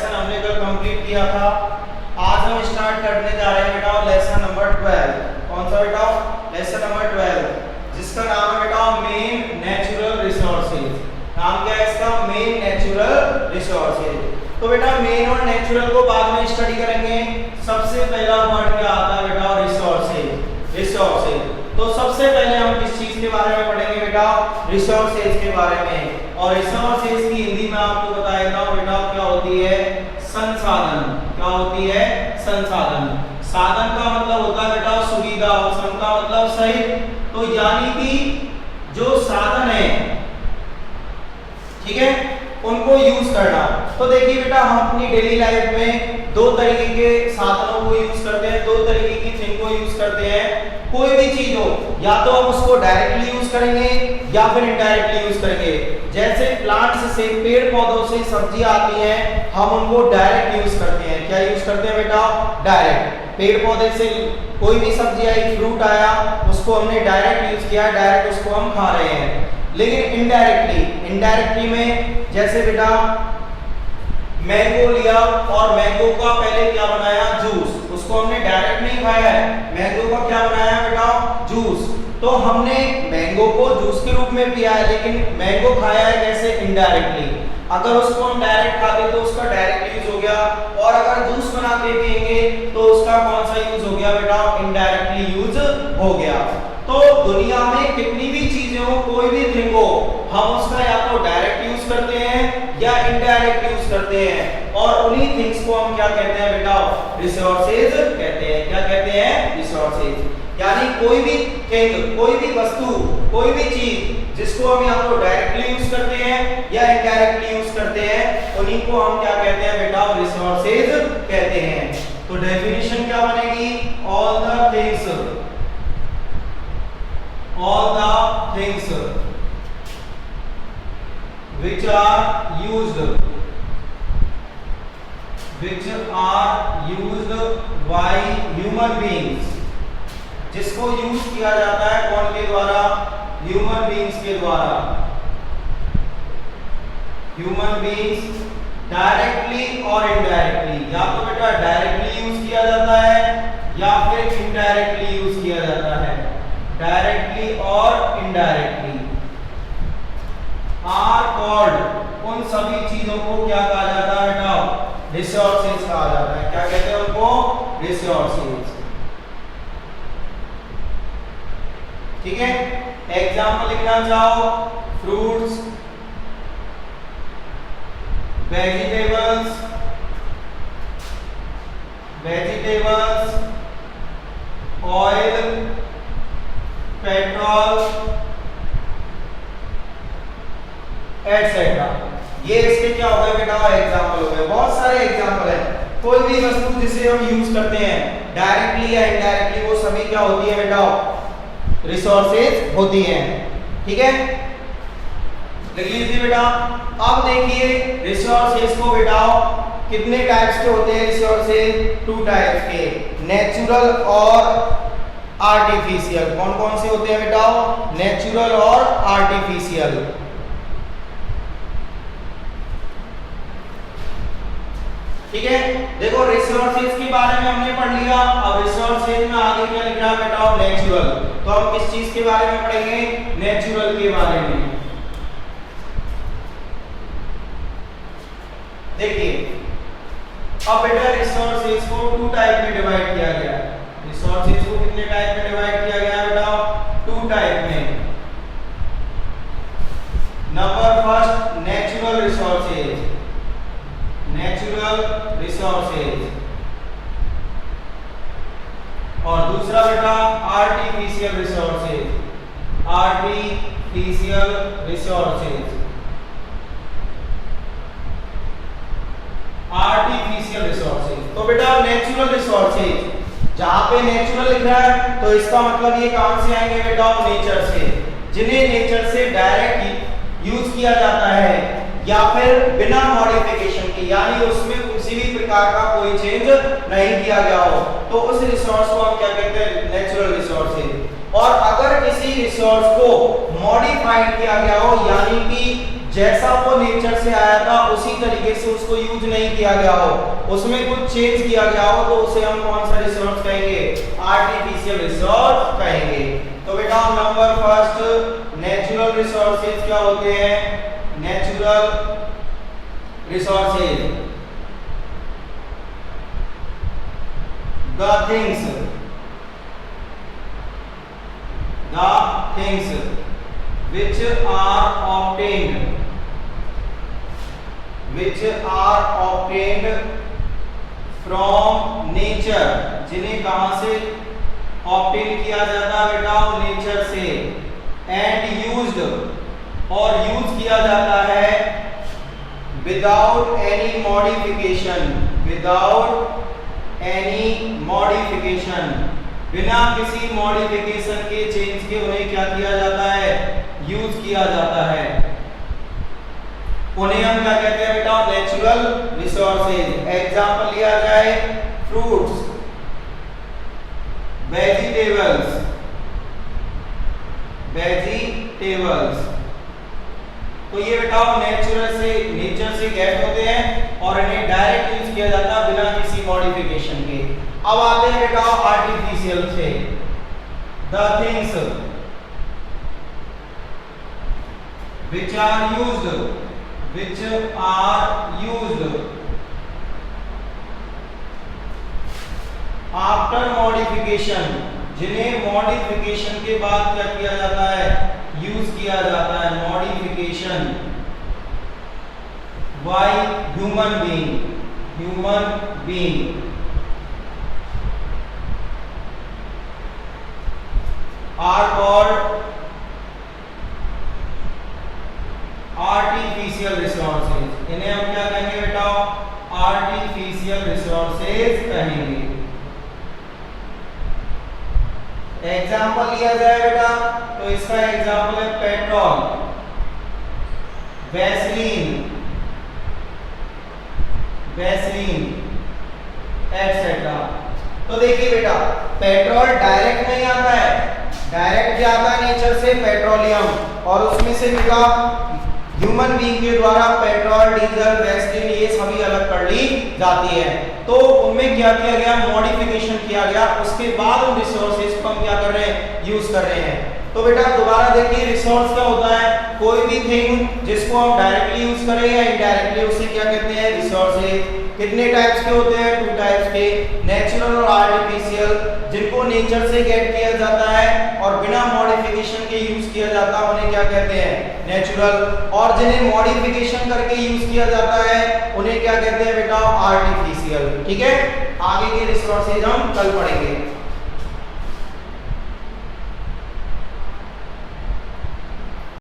Lesson हमने कल complete किया था। आज हम स्टार्ट करने जा रहे हैं बेटा लेसन नंबर 12। कौन सा बेटा? लेसन नंबर 12, जिसका नाम है बेटा मेन नेचुरल रिसोर्सेज। नाम क्या है इसका? Main natural resources. तो बेटा मेन और नेचुरल को बाद में स्टडी करेंगे। सबसे पहला वर्ड क्या आता है बेटा? रिसोर्सेज। रिसोर्सेज। तो सबसे पहले हम किस चीज के बारे में पढ़ेंगे बेटा? रिसोर्सेज के बारे में। और रिसोर्सेज की हिंदी में आपको बता देता हूं बेटा क्या होती है? संसाधन। क्या होती है? संसाधन। साधन का मतलब होता है बेटा सुविधा, और सं का मतलब सही। तो यानी कि जो साधन है, ठीक है, उनको यूज करना। तो देखिए बेटा हम अपनी डेली लाइफ में दो तरीके के साधनों को यूज करते हैं, दो तरीके की थिंग को यूज करते हैं। कोई भी चीज हो, या तो हम उसको डायरेक्टली यूज करेंगे या फिर इनडायरेक्टली यूज करेंगे। जैसे प्लांट्स से, पेड़ पौधों से सब्जी आती है, हम उनको डायरेक्ट यूज करते हैं। क्या यूज करते हैं बेटा? डायरेक्ट। पेड़ पौधे से कोई भी सब्जी आई, फ्रूट आया, उसको हमने डायरेक्ट यूज किया, डायरेक्ट उसको हम खा रहे हैं। लेकिन इनडायरेक्टली, इनडायरेक्टली में जैसे बेटा मैंगो लिया और मैंगो का पहले क्या बनाया? जूस। उसको हमने डायरेक्ट नहीं खाया है, मैंगो का क्या बनाया बेटा? जूस। तो हमने मैंगो को जूस के रूप में पिया है, लेकिन मैंगो खाया है कैसे? इनडायरेक्टली। अगर उसको हम डायरेक्ट खाते तो उसका डायरेक्ट यूज हो गया, और अगर जूस बना के पिएंगे तो उसका कौन सा यूज हो गया बेटा? इनडायरेक्टली यूज हो गया। तो दुनिया में कितनी भी चीजें हो, कोई भी थिंग हो, हम उसका या तो डायरेक्ट यूज करते हैं या इनडायरेक्ट यूज करते हैं, और उन्हीं थिंग्स को हम क्या कहते हैं बेटा? रिसोर्सेज कहते हैं। क्या कहते हैं? रिसोर्सेज। यानी कोई भी थिंग, कोई भी वस्तु, कोई भी चीज जिसको हम या तो डायरेक्टली यूज करते हैं या इनडायरेक्टली यूज करते हैं, उन्हीं को हम क्या कहते हैं बेटा? रिसोर्सेज कहते हैं। तो डेफिनेशन क्या बनेगी? All the things, all the things which are used by human beings, जिसको यूज किया जाता है कौन के द्वारा? ह्यूमन बीइंग्स के द्वारा। ह्यूमन बीइंग्स डायरेक्टली और इनडायरेक्टली, या तो बेटा डायरेक्टली यूज किया जाता है या फिर इनडायरेक्टली यूज किया जाता है। डायरेक्टली और इनडायरेक्टली आर कॉल्ड, उन सभी चीजों को क्या कहा जाता है बेटा? रिसोर्सेज कहा जाता है। क्या कहते हैं उनको? रिसोर्सेज। ठीक है, एग्जाम्पल लिखना चाहो, fruits, vegetables, oil, petrol, etcetera. ये इसके क्या हो गए बेटा? एग्जाम्पल हो गए। बहुत सारे एग्जाम्पल है। कोई भी वस्तु जिसे हम यूज करते हैं डायरेक्टली या इनडायरेक्टली, वो सभी क्या होती है बेटा? रिसोर्सेज होती हैं। ठीक है, लिख लीजिए बेटा। अब देखिए रिसोर्सेज को बेटा कितने टाइप्स के होते हैं रिसोर्सेज? 2 टाइप्स के, नेचुरल और आर्टिफिशियल। कौन कौन से होते हैं बेटा? नेचुरल और आर्टिफिशियल। ठीक है, देखो रिसोर्सेज के बारे में हमने पढ़ लिया। अब रिसोर्सेज में आगे क्या लिख रहा है बेटा? नेचुरल। तो हम किस चीज के बारे में पढ़ेंगे? नेचुरल के बारे में। देखिए अब बेटा रिसोर्सेज को 2 टाइप में डिवाइड किया गया है। रिसोर्सेज को कितने टाइप में डिवाइड किया गया है बेटा? 2 टाइप में। Number first natural resources, natural resources, और दूसरा बेटा artificial resources, artificial resources. Artificial resources. तो बेटा नेचुरल रिसोर्सेज, जहां पे नेचुरल लिख रहा है तो इसका मतलब ये कहां से आएंगे बेटा? नेचर से। जिन्हें नेचर से डायरेक्ट यूज किया जाता है या फिर बिना मॉडिफिकेशन के, यानी उसमें किसी भी प्रकार का कोई चेंज नहीं किया गया हो, तो उस रिसोर्स को हम क्या कहते हैं? Natural resources. और अगर किसी रिसोर्स को मॉडिफाइड किया गया हो, यानी कि जैसा वो नेचर से आया था उसी तरीके से उसको यूज नहीं किया गया हो, उसमें कुछ चेंज किया गया हो, तो उसे हम कौन सा रिसोर्स कहेंगे? आर्टिफिशियल रिसोर्स कहेंगे। तो बेटा नंबर फर्स्ट, नेचुरल रिसोर्सेज क्या होते हैं? Natural resources the things which are obtained from nature, जिन्हें कहां से ऑब्टेन किया जाता है बेटा? नेचर से। एंड यूज्ड, और यूज किया जाता है विदाउट एनी मॉडिफिकेशन, बिना किसी मॉडिफिकेशन के, चेंज के उन्हें क्या किया जाता है? यूज किया जाता है। उन्हें हम क्या कहते हैं बेटा? Natural resources. एग्जांपल लिया जाए, फ्रूट्स, वेजिटेबल्स, तो ये बेटा नेचर से गेट होते हैं और इन्हें डायरेक्ट यूज किया जाता है बिना किसी मॉडिफिकेशन के। अब आते हैं बेटा आर्टिफिशियल से। The things which are used after modification, जिन्हें मॉडिफिकेशन के बाद क्या किया जाता है? यूज किया जाता है। Modification by human being are called artificial resources. इन्हें हम क्या कहेंगे बेटा? आर्टिफिशियल रिसोर्सेज कहेंगे। एग्जाम्पल लिया जाए बेटा, तो इसका एग्जाम्पल है पेट्रोल, वैसलीन एटसेट्रा। तो देखिए बेटा, पेट्रोल डायरेक्ट नहीं आता है, डायरेक्ट क्या आता है? नेचर से पेट्रोलियम, और उसमें से बेटा ह्यूमन बीइंग के द्वारा पेट्रोल, डीजल, वैसलीन ये सभी अलग कर ली जाती है। तो उनमें क्या किया गया? मॉडिफिकेशन किया गया, उसके बाद उन रिसोर्सेज को हम क्या कर रहे हैं? यूज कर रहे हैं। तो बेटा दोबारा देखिए, रिसोर्स क्या होता है? कोई भी थिंग जिसको हम डायरेक्टली यूज करें या इनडायरेक्टली, उसे क्या कहते हैं? रिसोर्सेज। कितने टाइप्स के होते हैं? 2 टाइप्स के, नेचुरल और आर्टिफिशियल। जिनको नेचर से गेट किया जाता है और बिना मॉडिफिकेशन के यूज किया जाता है उन्हें क्या कहते हैं? नेचुरल। और जिन्हें मॉडिफिकेशन करके यूज किया जाता है उन्हें क्या कहते हैं बेटा? आर्टिफिशियल। ठीक है, आगे के रिसोर्सेज हम कल पढ़ेंगे।